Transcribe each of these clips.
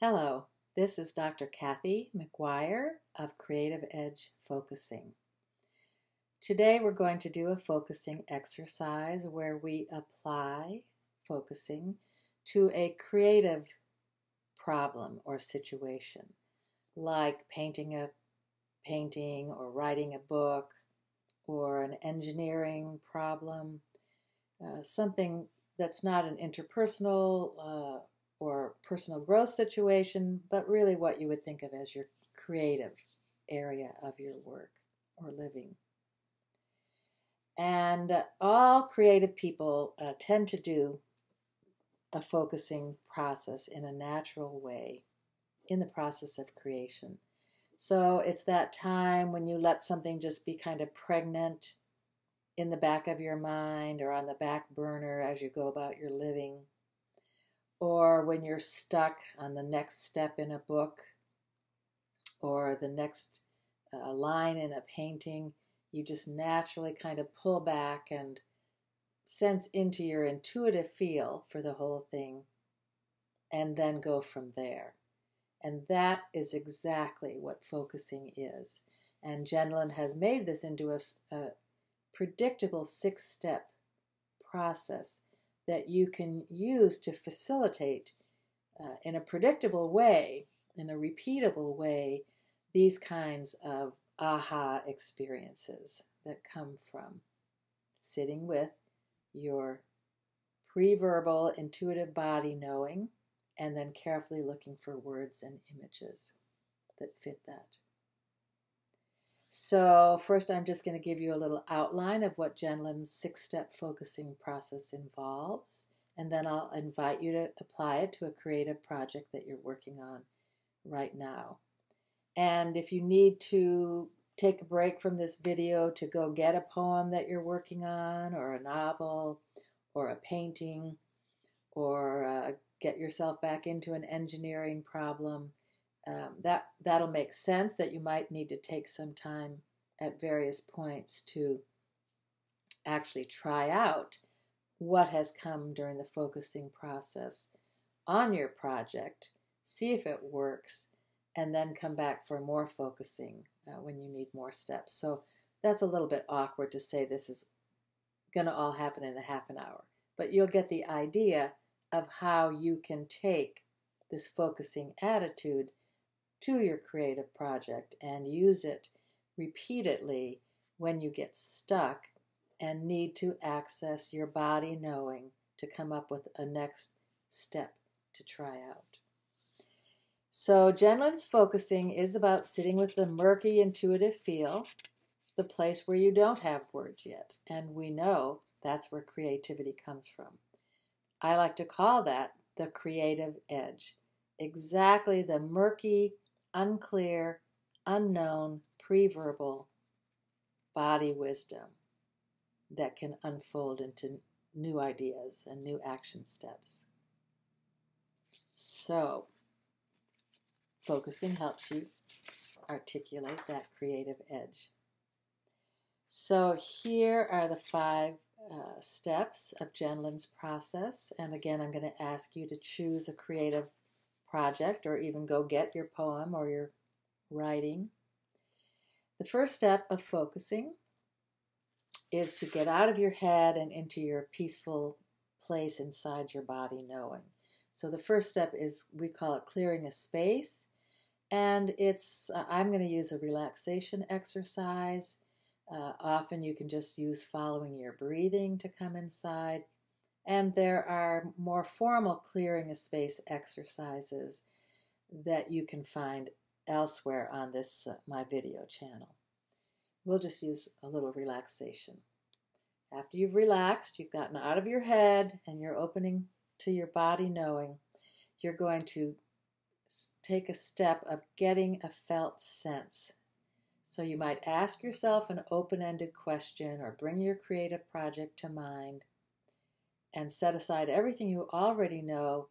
Hello, this is Dr. Kathy McGuire of Creative Edge Focusing. Today we're going to do a focusing exercise where we apply focusing to a creative problem or situation, like painting a painting or writing a book or an engineering problem, something that's not an interpersonal or personal growth situation, but really what you would think of as your creative area of your work or living. And all creative people tend to do a focusing process in a natural way in the process of creation. So it's that time when you let something just be kind of pregnant in the back of your mind or on the back burner as you go about your living, or when you're stuck on the next step in a book or the next line in a painting, you just naturally kind of pull back and sense into your intuitive feel for the whole thing and then go from there. And that is exactly what focusing is. And Gendlin has made this into a predictable 6-step process that you can use to facilitate in a predictable way, in a repeatable way, these kinds of aha experiences that come from sitting with your pre-verbal intuitive body knowing and then carefully looking for words and images that fit that. So first I'm just going to give you a little outline of what Gendlin's 6-step focusing process involves, and then I'll invite you to apply it to a creative project that you're working on right now. And if you need to take a break from this video to go get a poem that you're working on, or a novel, or a painting, or get yourself back into an engineering problem, that'll make sense that you might need to take some time at various points to actually try out what has come during the focusing process on your project, see if it works, and then come back for more focusing when you need more steps. So that's a little bit awkward to say this is going to all happen in a half an hour, but you'll get the idea of how you can take this focusing attitude to your creative project and use it repeatedly when you get stuck and need to access your body knowing to come up with a next step to try out. So Gendlin's focusing is about sitting with the murky intuitive feel, the place where you don't have words yet, and we know that's where creativity comes from. I like to call that the creative edge, exactly the murky, unclear, unknown, pre-verbal body wisdom that can unfold into new ideas and new action steps. So, focusing helps you articulate that creative edge. So here are the 5 steps of Gendlin's process. And again, I'm going to ask you to choose a creative project or even go get your poem or your writing. The first step of focusing is to get out of your head and into your peaceful place inside your body knowing. So the first step is, we call it clearing a space, and it's I'm going to use a relaxation exercise. Often you can just use following your breathing to come inside. And there are more formal clearing a space exercises that you can find elsewhere on this my video channel. We'll just use a little relaxation. After you've relaxed, you've gotten out of your head and you're opening to your body knowing, you're going to take a step of getting a felt sense. So you might ask yourself an open-ended question or bring your creative project to mind and set aside everything you already know.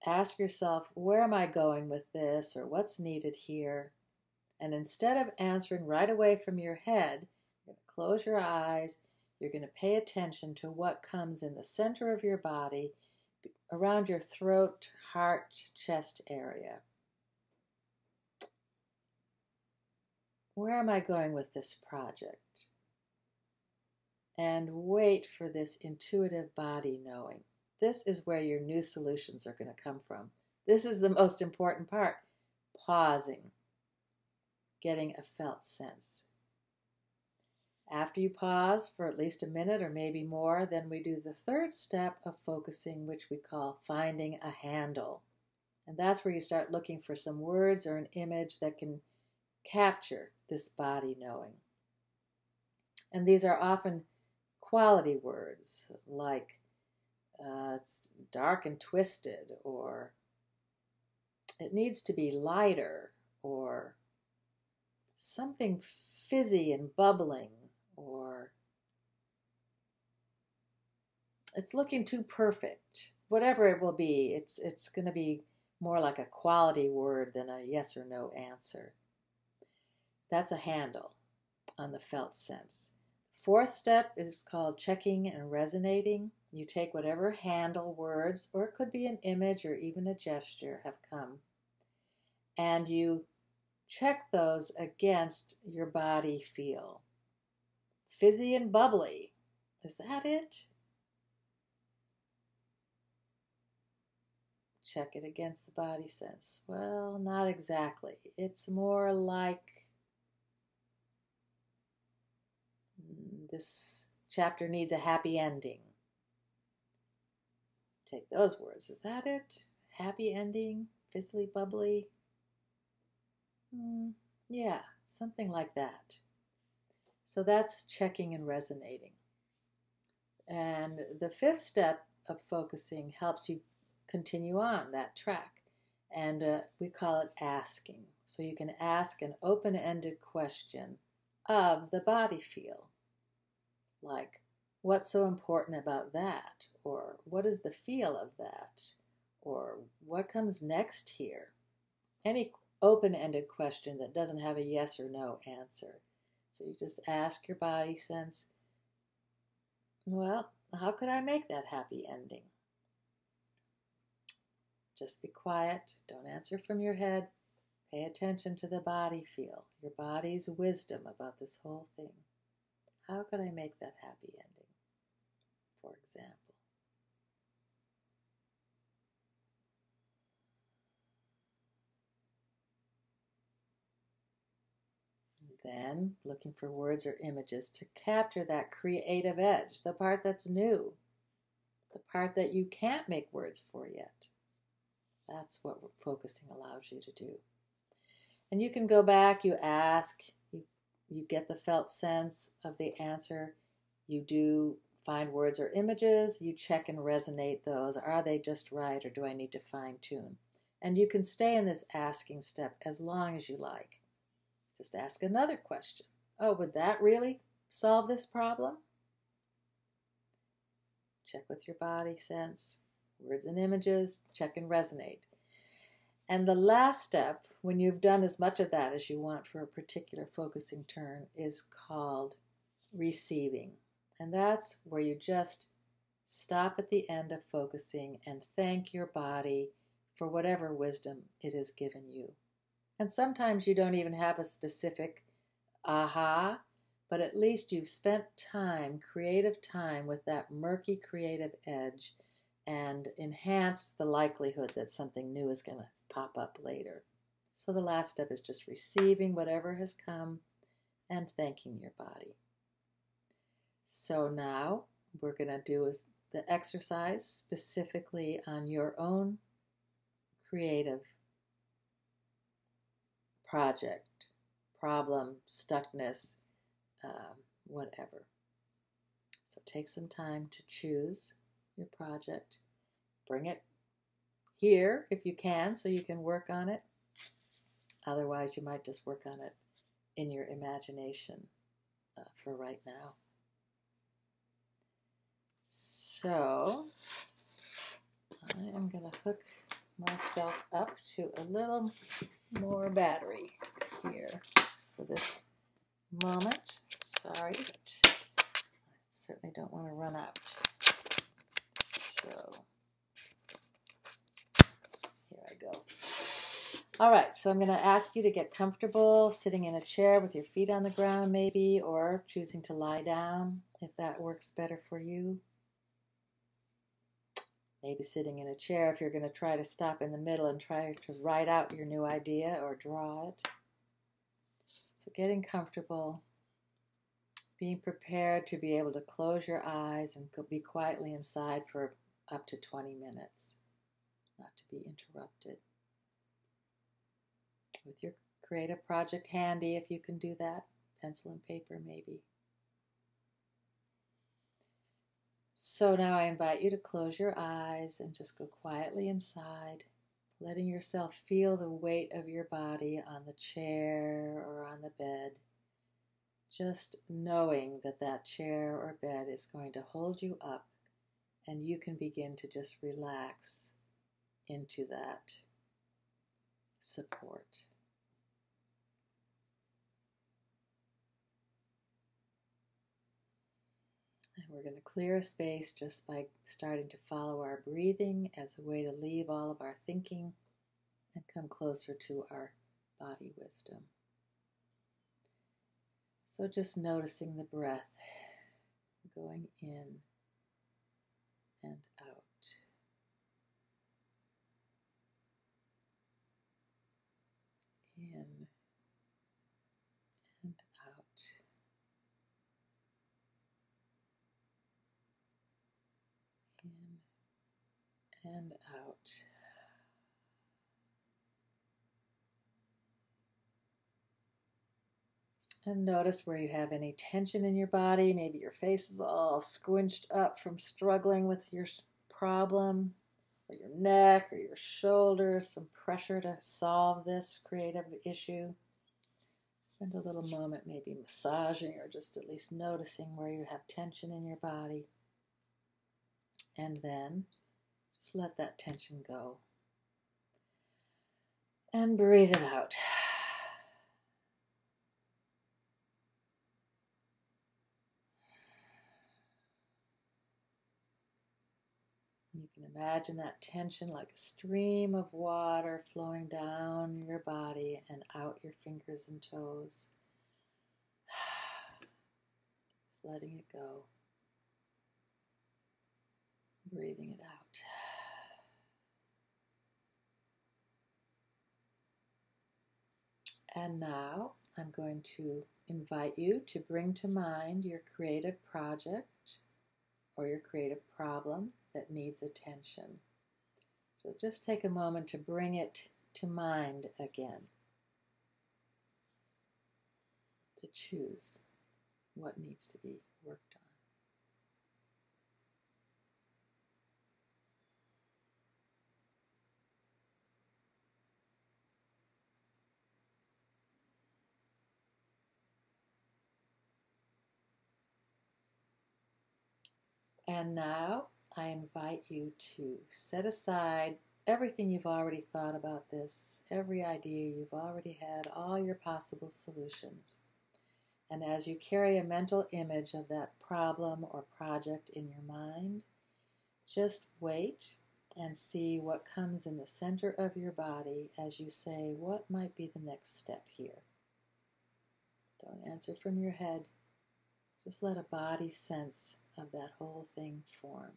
Ask yourself, where am I going with this, or what's needed here? And instead of answering right away from your head, you're going to close your eyes, you're going to pay attention to what comes in the center of your body around your throat, heart, chest area. Where am I going with this project? And wait for this intuitive body knowing. This is where your new solutions are going to come from. This is the most important part. Pausing, getting a felt sense. After you pause for at least a minute or maybe more, then we do the third step of focusing, which we call finding a handle. And that's where you start looking for some words or an image that can capture this body knowing. And these are often quality words like it's dark and twisted, or it needs to be lighter, or something fizzy and bubbling, or it's looking too perfect. Whatever it will be, it's going to be more like a quality word than a yes or no answer. That's a handle on the felt sense. Fourth step is called checking and resonating. You take whatever handle words, or it could be an image or even a gesture, have come, and you check those against your body feel. Fizzy and bubbly. Is that it? Check it against the body sense. Well, not exactly. It's more like this chapter needs a happy ending. Take those words. Is that it? Happy ending? Fizzly, bubbly? Yeah, something like that. So that's checking and resonating. And the fifth step of focusing helps you continue on that track. And we call it asking. So you can ask an open-ended question of the body feel. Like, what's so important about that? Or what is the feel of that? Or what comes next here? Any open-ended question that doesn't have a yes or no answer. So you just ask your body sense, well, how could I make that happy ending? Just be quiet. Don't answer from your head. Pay attention to the body feel, your body's wisdom about this whole thing. How could I make that happy ending, for example? Then, looking for words or images to capture that creative edge, the part that's new, the part that you can't make words for yet. That's what focusing allows you to do. And you can go back, you ask, you get the felt sense of the answer, you do find words or images, you check and resonate those. Are they just right, or do I need to fine tune? And you can stay in this asking step as long as you like. Just ask another question. Oh, would that really solve this problem? Check with your body sense, words and images, check and resonate. And the last step, when you've done as much of that as you want for a particular focusing turn, is called receiving. And that's where you just stop at the end of focusing and thank your body for whatever wisdom it has given you. And sometimes you don't even have a specific aha, but at least you've spent time, creative time, with that murky creative edge and enhanced the likelihood that something new is going to pop up later. So the last step is just receiving whatever has come and thanking your body. So now we're going to do the exercise specifically on your own creative project, problem, stuckness, whatever. So take some time to choose your project. Bring it here if you can, so you can work on it. Otherwise, you might just work on it in your imagination for right now. So I am going to hook myself up to a little more battery here for this moment. Sorry, but I certainly don't want to run out. So All right, so I'm going to ask you to get comfortable sitting in a chair with your feet on the ground maybe, or choosing to lie down if that works better for you. Maybe sitting in a chair if you're going to try to stop in the middle and try to write out your new idea or draw it. So getting comfortable, being prepared to be able to close your eyes and be quietly inside for up to 20 minutes, not to be interrupted. With your creative project handy, if you can do that, pencil and paper maybe. So now I invite you to close your eyes and just go quietly inside, letting yourself feel the weight of your body on the chair or on the bed. Just knowing that that chair or bed is going to hold you up, and you can begin to just relax into that support. And we're going to clear a space just by starting to follow our breathing as a way to leave all of our thinking and come closer to our body wisdom. So just noticing the breath going in and out. In and out. In and out. And notice where you have any tension in your body. Maybe your face is all squinched up from struggling with your problem, or your neck or your shoulders, some pressure to solve this creative issue. Spend a little moment maybe massaging or just at least noticing where you have tension in your body. And then just let that tension go. And breathe it out. You can imagine that tension like a stream of water flowing down your body and out your fingers and toes. Just letting it go. Breathing it out. And now I'm going to invite you to bring to mind your creative project or your creative problem that needs attention. So just take a moment to bring it to mind again, to choose what needs to be worked on. And now I invite you to set aside everything you've already thought about this, every idea you've already had, all your possible solutions. And as you carry a mental image of that problem or project in your mind, just wait and see what comes in the center of your body as you say, what might be the next step here? Don't answer from your head. Just let a body sense of that whole thing form.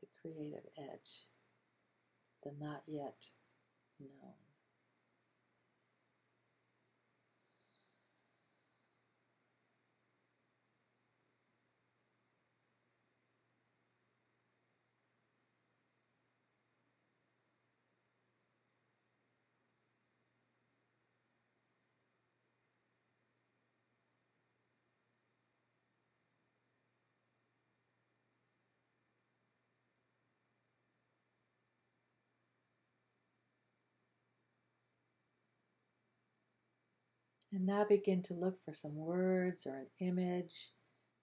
The creative edge, the not yet known. And now begin to look for some words or an image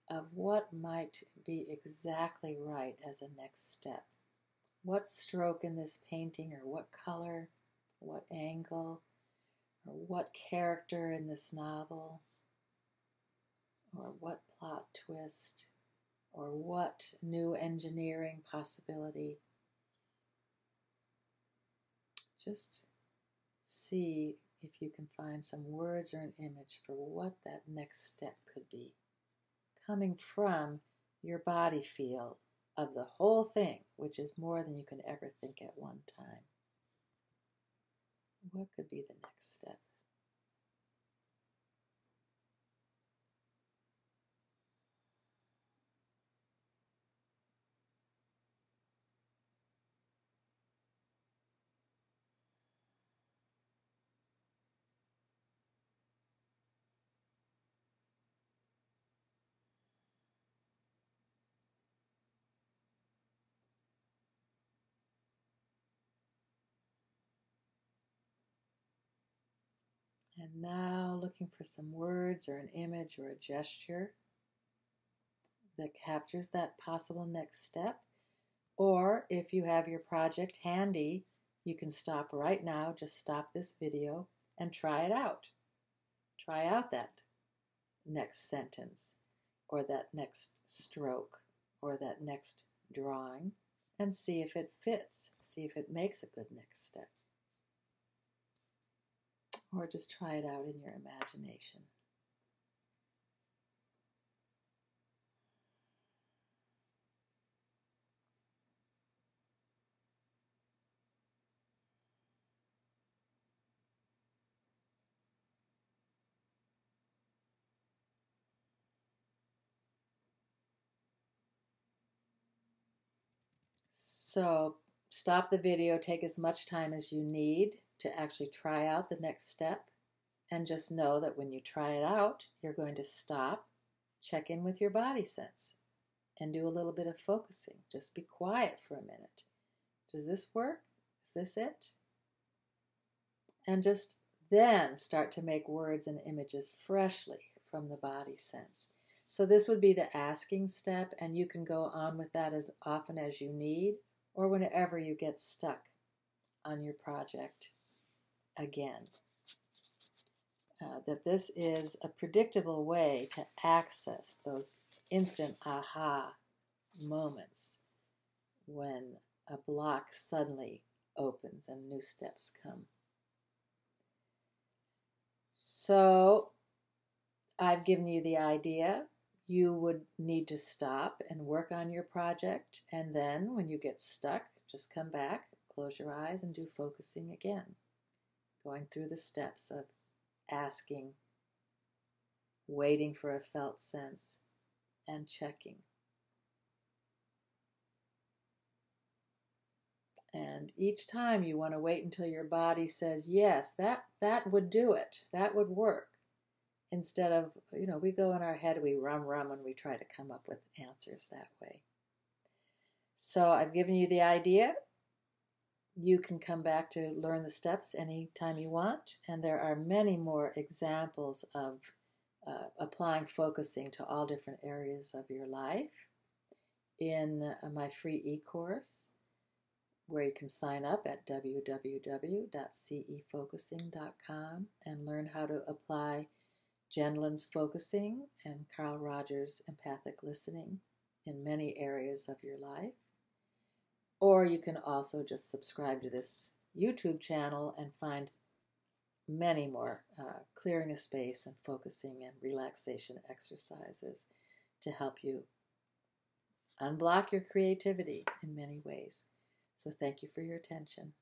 of what might be exactly right as a next step. What stroke in this painting, or what color, what angle, or what character in this novel, or what plot twist, or what new engineering possibility just see if you can find some words or an image for what that next step could be, coming from your body feel of the whole thing, which is more than you can ever think at one time. What could be the next step? And now looking for some words or an image or a gesture that captures that possible next step. Or if you have your project handy, you can stop right now, just stop this video and try it out. Try out that next sentence or that next stroke or that next drawing and see if it fits, see if it makes a good next step. Or just try it out in your imagination. So stop the video, take as much time as you need to actually try out the next step, and just know that when you try it out, you're going to stop, check in with your body sense, and do a little bit of focusing. Just be quiet for a minute. Does this work? Is this it? And just then start to make words and images freshly from the body sense. So this would be the asking step, and you can go on with that as often as you need or whenever you get stuck on your project again. That this is a predictable way to access those instant aha moments when a block suddenly opens and new steps come. So I've given you the idea. You would need to stop and work on your project, and then when you get stuck, just come back, close your eyes, and do focusing again. Going through the steps of asking, waiting for a felt sense, and checking. And each time you want to wait until your body says, yes, that would do it, that would work. Instead of, we go in our head, we rum, and we try to come up with answers that way. So I've given you the idea. You can come back to learn the steps anytime you want, and there are many more examples of applying focusing to all different areas of your life in my free e-course, where you can sign up at www.cefocusing.com and learn how to apply Gendlin's focusing and Carl Rogers' empathic listening in many areas of your life. Or you can also just subscribe to this YouTube channel and find many more clearing a space and focusing and relaxation exercises to help you unblock your creativity in many ways. So thank you for your attention.